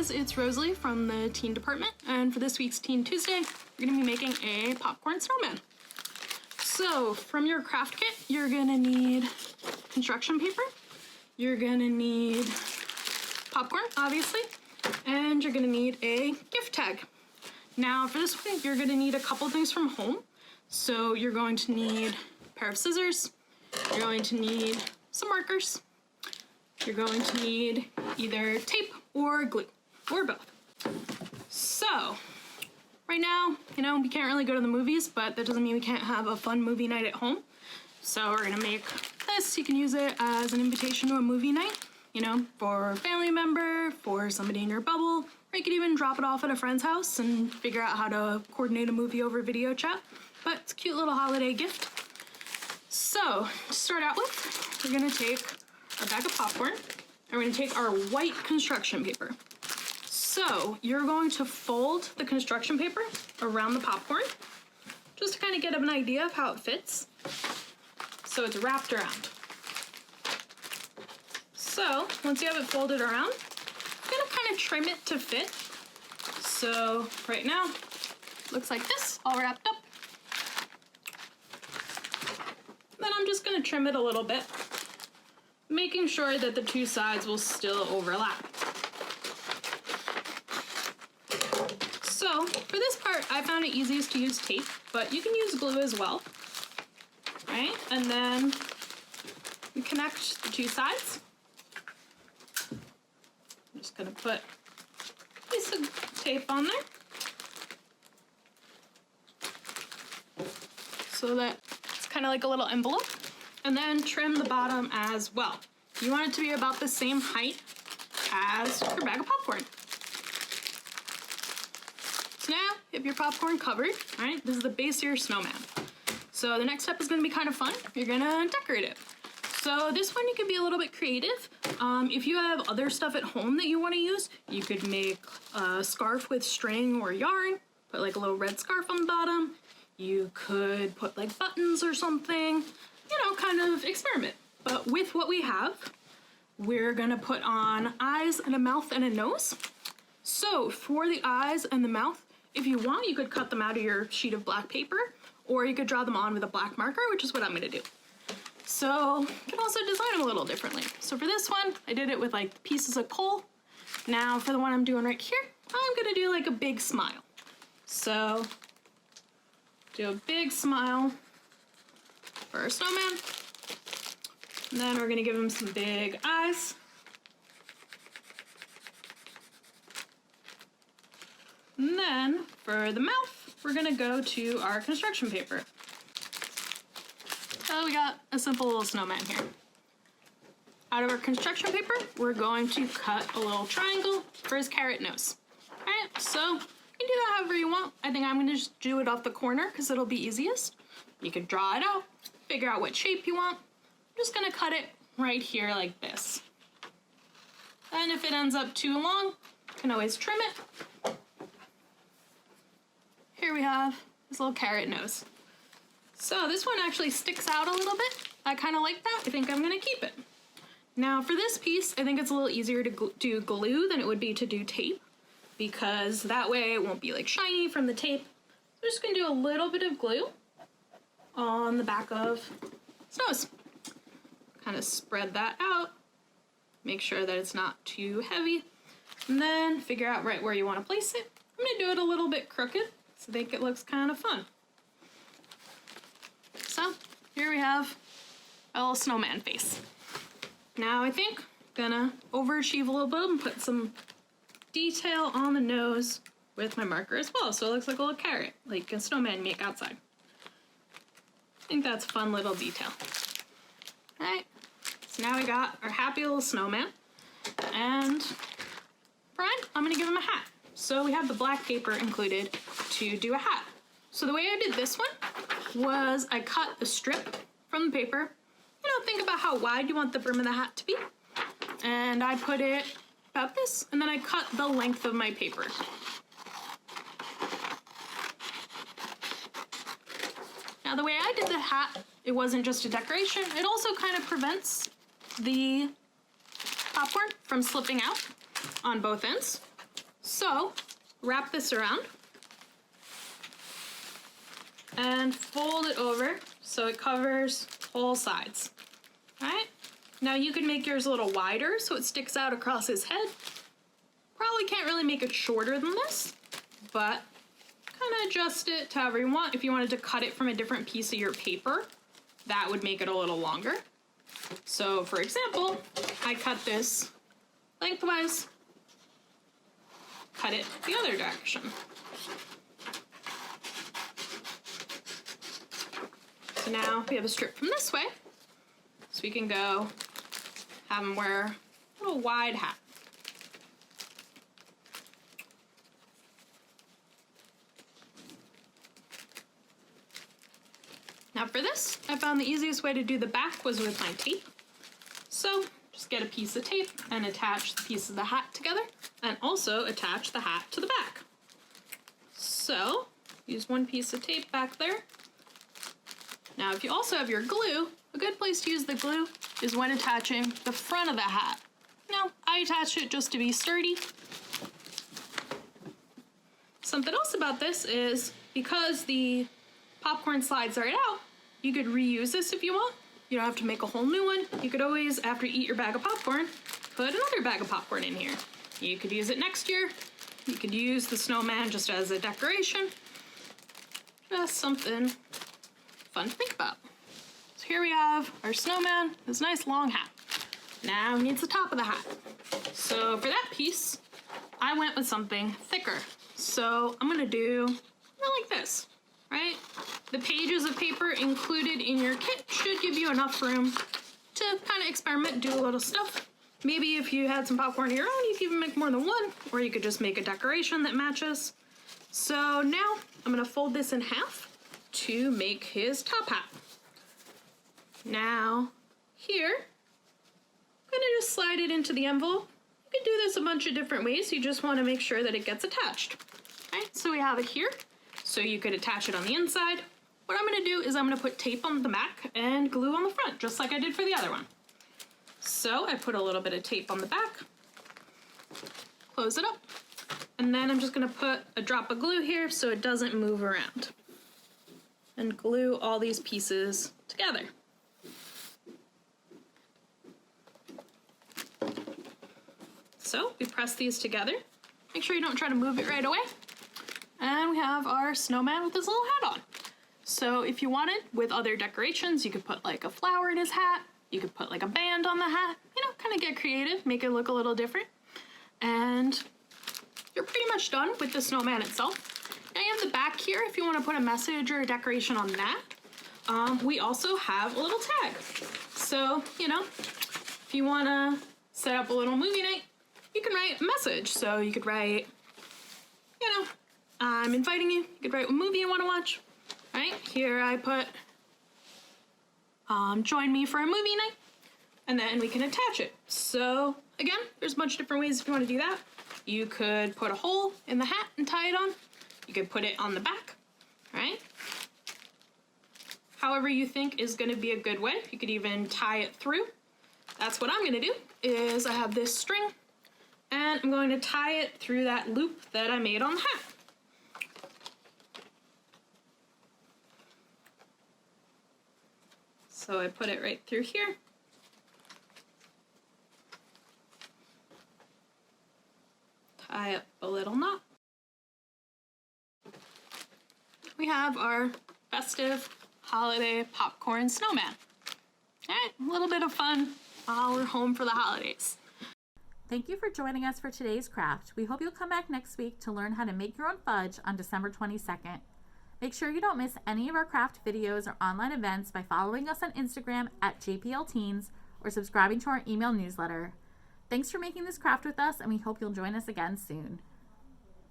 guys, it's Rosalie from the Teen Department, and for this week's Teen Tuesday, we're gonna be making a popcorn snowman. So, from your craft kit, you're gonna need construction paper, you're gonna need popcorn, obviously, and you're gonna need a gift tag. Now, for this one, you're gonna need a couple things from home. So, you're going to need a pair of scissors, you're going to need some markers, you're going to need either tape or glue, or both. So, right now, we can't really go to the movies, but that doesn't mean we can't have a fun movie night at home. So we're gonna make this. You can use it as an invitation to a movie night, for a family member, for somebody in your bubble, or you could even drop it off at a friend's house and figure out how to coordinate a movie over video chat. But it's a cute little holiday gift. So, to start out with, we're gonna take our bag of popcorn, and we're gonna take our white construction paper. So, you're going to fold the construction paper around the popcorn, just to kind of get an idea of how it fits. So it's wrapped around. So, once you have it folded around, you're gonna kind of trim it to fit. So, right now, looks like this, all wrapped up. Then I'm just gonna trim it a little bit, making sure that the two sides will still overlap. So, for this part, I found it easiest to use tape, but you can use glue as well, right? And then you connect the two sides. I'm just gonna put a piece of tape on there so that it's kind of like a little envelope, and then trim the bottom as well. You want it to be about the same height as your bag of popcorn. So now you have your popcorn covered, right? This is the base of your snowman. So the next step is gonna be kind of fun. You're gonna decorate it. So this one you can be a little bit creative. If you have other stuff at home that you wanna use, you could make a scarf with string or yarn, put like a little red scarf on the bottom. You could put like buttons or something, kind of experiment. But with what we have, we're gonna put on eyes and a mouth and a nose. So for the eyes and the mouth, if you want, you could cut them out of your sheet of black paper, or you could draw them on with a black marker, which is what I'm gonna do. So you can also design them a little differently. So for this one, I did it with like pieces of coal. Now for the one I'm doing right here, I'm gonna do like a big smile. So do a big smile for our snowman. And then we're gonna give him some big eyes. And then for the mouth, we're gonna go to our construction paper. So we got a simple little snowman here. Out of our construction paper, we're going to cut a little triangle for his carrot nose. All right, so you can do that however you want. I think I'm gonna just do it off the corner because it'll be easiest. You can draw it out, figure out what shape you want. I'm just gonna cut it right here like this. And if it ends up too long, you can always trim it. Here we have this little carrot nose. So this one actually sticks out a little bit. I kind of like that. I think I'm gonna keep it. Now for this piece, I think it's a little easier to do glue than it would be to do tape, because that way it won't be like shiny from the tape. So I'm just gonna do a little bit of glue on the back of his nose. Kind of spread that out. Make sure that it's not too heavy. And then figure out right where you want to place it. I'm gonna do it a little bit crooked, so I think it looks kind of fun. So here we have a little snowman face. Now I think I'm gonna overachieve a little bit and put some detail on the nose with my marker as well, so it looks like a little carrot, like a snowman make outside. I think that's a fun little detail. All right, so now we got our happy little snowman, and Brian, I'm gonna give him a hat. So we have the black paper included to do a hat. So the way I did this one was I cut a strip from the paper. Think about how wide you want the brim of the hat to be. And I put it about this, and then I cut the length of my paper. Now the way I did the hat, it wasn't just a decoration, it also kind of prevents the popcorn from slipping out on both ends. So wrap this around and fold it over so it covers all sides. All right? Now you can make yours a little wider so it sticks out across his head. Probably can't really make it shorter than this, but kind of adjust it to however you want. If you wanted to cut it from a different piece of your paper, that would make it a little longer. So for example, I cut this lengthwise, cut it the other direction. So now we have a strip from this way, so we can go have him wear a little wide hat. Now for this, I found the easiest way to do the back was with my tape. So just get a piece of tape and attach the piece of the hat together, and also attach the hat to the back. So use one piece of tape back there. Now if you also have your glue, a good place to use the glue is when attaching the front of the hat. Now I attach it just to be sturdy. Something else about this is because the popcorn slides right out, you could reuse this if you want. You don't have to make a whole new one. You could always, after you eat your bag of popcorn, put another bag of popcorn in here. You could use it next year. You could use the snowman just as a decoration. Just something fun to think about. So here we have our snowman, this nice long hat. Now he needs the top of the hat. So for that piece, I went with something thicker. So I'm gonna do like this. Right? The pages of paper included in your kit should give you enough room to kind of experiment, do a little stuff. Maybe if you had some popcorn of your own, you could even make more than one, or you could just make a decoration that matches. So now I'm gonna fold this in half to make his top hat. Now here, I'm gonna just slide it into the envelope. You can do this a bunch of different ways. You just wanna make sure that it gets attached. All right, so we have it here. So you could attach it on the inside. What I'm gonna do is I'm gonna put tape on the back and glue on the front, just like I did for the other one. So I put a little bit of tape on the back, close it up, and then I'm just gonna put a drop of glue here so it doesn't move around. And glue all these pieces together. So we press these together. Make sure you don't try to move it right away. And we have our snowman with his little hat on. So if you wanted, with other decorations, you could put like a flower in his hat. You could put like a band on the hat. You know, kind of get creative, make it look a little different. And you're pretty much done with the snowman itself. Now you have the back here if you want to put a message or a decoration on that. We also have a little tag. So, you know, if you want to set up a little movie night, you can write a message. So you could write, you know, I'm inviting you. You could write what movie you want to watch. All right, here I put, join me for a movie night, and then we can attach it. So again, there's a bunch of different ways if you want to do that. You could put a hole in the hat and tie it on. You could put it on the back, right? However you think is going to be a good way. You could even tie it through. That's what I'm going to do, is I have this string, and I'm going to tie it through that loop that I made on the hat. So I put it right through here. Tie up a little knot. We have our festive holiday popcorn snowman. All right, a little bit of fun while we're home for the holidays. Thank you for joining us for today's craft. We hope you'll come back next week to learn how to make your own fudge on December 22nd. Make sure you don't miss any of our craft videos or online events by following us on Instagram at JPLTeens or subscribing to our email newsletter. Thanks for making this craft with us, and we hope you'll join us again soon.